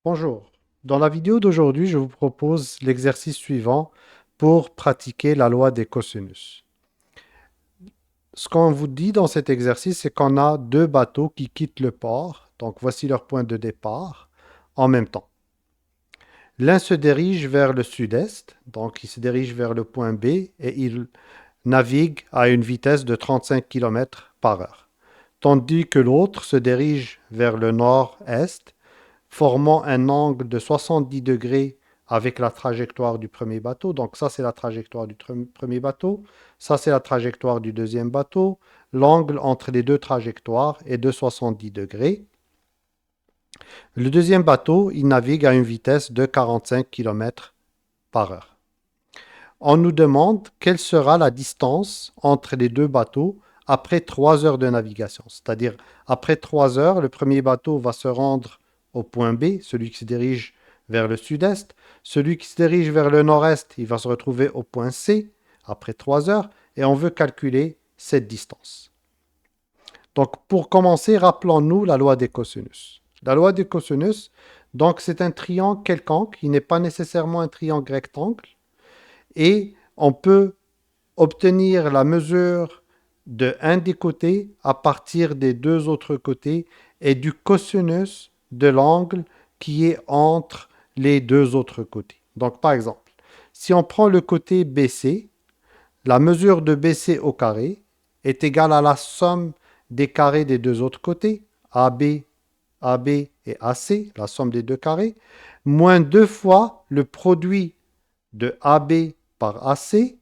Bonjour. Dans la vidéo d'aujourd'hui, je vous propose l'exercice suivant pour pratiquer la loi des cosinus. Ce qu'on vous dit dans cet exercice, c'est qu'on a deux bateaux qui quittent le port, donc voici leur point de départ, en même temps. L'un se dirige vers le sud-est, donc il se dirige vers le point B et il navigue à une vitesse de 35 km par heure, tandis que l'autre se dirige vers le nord-est formant un angle de 70 degrés avec la trajectoire du premier bateau. Donc ça, c'est la trajectoire du premier bateau. Ça, c'est la trajectoire du deuxième bateau. L'angle entre les deux trajectoires est de 70 degrés. Le deuxième bateau, il navigue à une vitesse de 45 km par heure. On nous demande quelle sera la distance entre les deux bateaux après 3 heures de navigation. C'est-à-dire, après 3 heures, le premier bateau va se rendre au point B, celui qui se dirige vers le sud-est. Celui qui se dirige vers le nord-est, il va se retrouver au point C après 3 heures. Et on veut calculer cette distance. Donc, pour commencer, rappelons-nous la loi des cosinus. La loi des cosinus, donc, c'est un triangle quelconque. Il n'est pas nécessairement un triangle rectangle. Et on peut obtenir la mesure de un des côtés à partir des deux autres côtés et du cosinus de l'angle qui est entre les deux autres côtés. Donc, par exemple, si on prend le côté BC, la mesure de BC au carré est égale à la somme des carrés des deux autres côtés, AB, AB et AC, la somme des deux carrés, moins deux fois le produit de AB par AC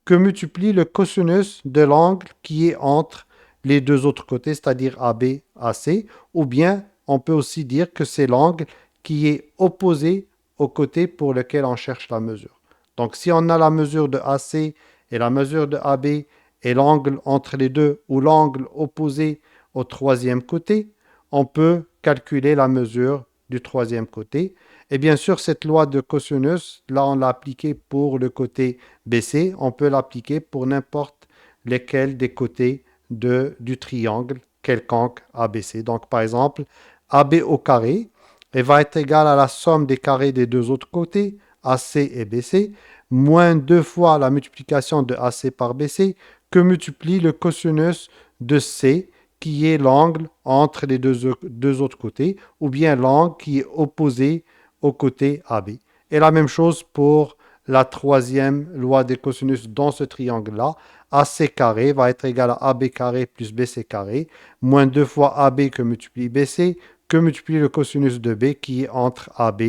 que multiplie le cosinus de l'angle qui est entre les deux autres côtés, c'est-à-dire AB, AC, ou bien on peut aussi dire que c'est l'angle qui est opposé au côté pour lequel on cherche la mesure. Donc si on a la mesure de AC et la mesure de AB et l'angle entre les deux ou l'angle opposé au troisième côté, on peut calculer la mesure du troisième côté. Et bien sûr, cette loi de cosinus, là, on l'a appliquée pour le côté BC. On peut l'appliquer pour n'importe lesquels des côtés du triangle quelconque ABC. Donc, par exemple, AB au carré, elle va être égale à la somme des carrés des deux autres côtés, AC et BC, moins deux fois la multiplication de AC par BC, que multiplie le cosinus de C, qui est l'angle entre les deux autres côtés, ou bien l'angle qui est opposé au côté AB. Et la même chose pour la troisième loi des cosinus dans ce triangle-là. AC carré va être égal à AB carré plus BC carré, moins 2 fois AB que multiplie BC, que multiplie le cosinus de B qui est entre AB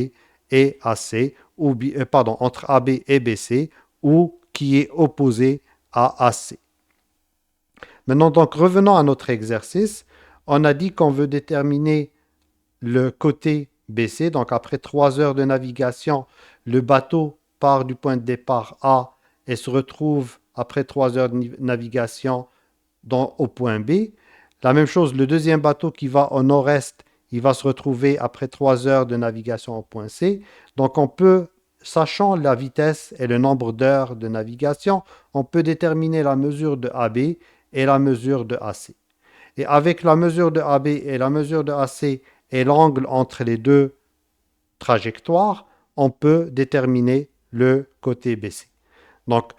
et AC, ou pardon, entre AB et BC, ou qui est opposé à AC. Maintenant, donc, revenons à notre exercice. On a dit qu'on veut déterminer le côté BC. Donc, après 3 heures de navigation, le bateau part du point de départ A et se retrouve, après 3 heures de navigation, au point B. La même chose, le deuxième bateau qui va au nord-est, il va se retrouver après 3 heures de navigation au point C. Donc, on peut, sachant la vitesse et le nombre d'heures de navigation, on peut déterminer la mesure de AB et la mesure de AC. Et avec la mesure de AB et la mesure de AC et l'angle entre les deux trajectoires, on peut déterminer le côté BC. Donc,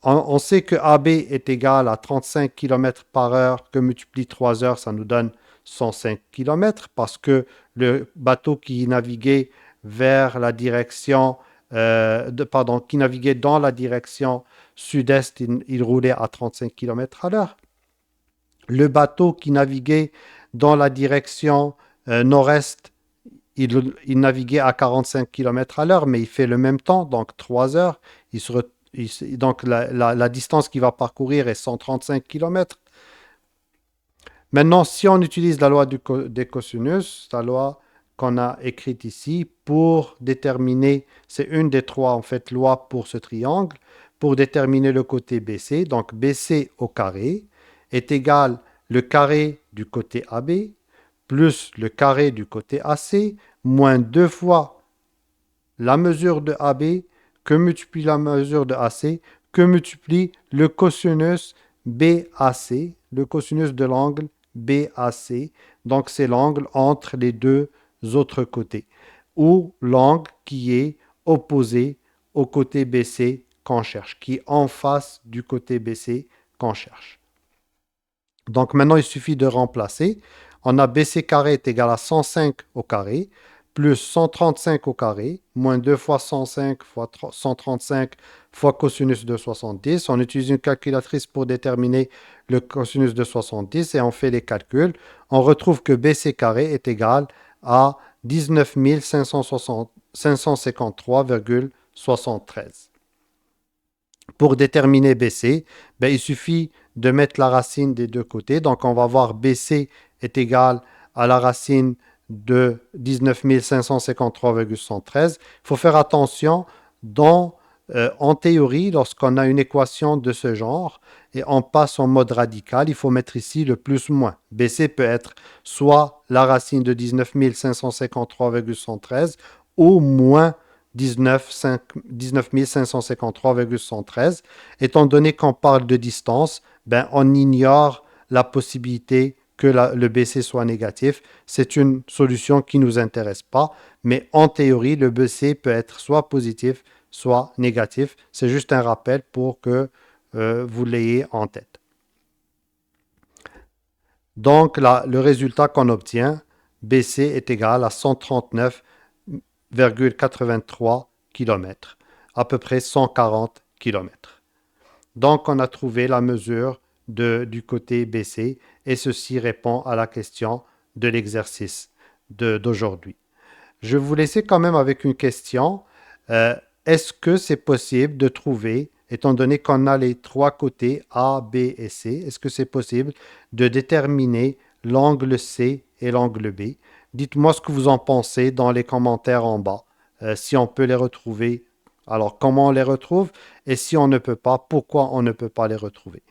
on sait que AB est égal à 35 km par heure, que multiplie 3 heures, ça nous donne 105 km, parce que le bateau qui naviguait vers la direction, qui naviguait dans la direction sud-est, il roulait à 35 km à l'heure. Le bateau qui naviguait dans la direction nord-est, il naviguait à 45 km à l'heure, mais il fait le même temps, donc 3 heures. Donc la distance qu'il va parcourir est 135 km. Maintenant, si on utilise la loi des cosinus, la loi qu'on a écrite ici, pour déterminer, c'est une des trois en fait lois pour ce triangle, pour déterminer le côté BC. Donc BC au carré est égal le carré du côté AB plus le carré du côté AC moins 2 fois la mesure de AB que multiplie la mesure de AC que multiplie le cosinus BAC, le cosinus de l'angle BAC. Donc c'est l'angle entre les deux autres côtés. ou l'angle qui est opposé au côté BC qu'on cherche, qui est en face du côté BC qu'on cherche. Donc maintenant, il suffit de remplacer. On a BC carré est égal à 105 au carré, plus 135 au carré, moins 2 fois 105 fois 135 fois cosinus de 70. On utilise une calculatrice pour déterminer le cosinus de 70 et on fait les calculs. On retrouve que BC carré est égal à 19 553,73. Pour déterminer BC, ben, il suffit de mettre la racine des deux côtés. Donc, on va voir BC est égal à la racine de 19 553,73. Il faut faire attention en théorie, lorsqu'on a une équation de ce genre et on passe en mode radical, il faut mettre ici le plus ou moins. BC peut être soit la racine de 19 553,73 ou moins 19 553,113. Étant donné qu'on parle de distance, ben, on ignore la possibilité que le BC soit négatif. C'est une solution qui ne nous intéresse pas, mais en théorie, le BC peut être soit positif, soit négatif. C'est juste un rappel pour que vous l'ayez en tête. Donc, là, le résultat qu'on obtient, BC est égal à 139,83 km, à peu près 140 km. Donc, on a trouvé la mesure du côté BC et ceci répond à la question de l'exercice d'aujourd'hui. Je vais vous laisser quand même avec une question. Est-ce que c'est possible de trouver, étant donné qu'on a les trois côtés A, B et C, est-ce que c'est possible de déterminer l'angle C et l'angle B? Dites-moi ce que vous en pensez dans les commentaires en bas. Si on peut les retrouver, alors comment on les retrouve? Et si on ne peut pas, pourquoi on ne peut pas les retrouver?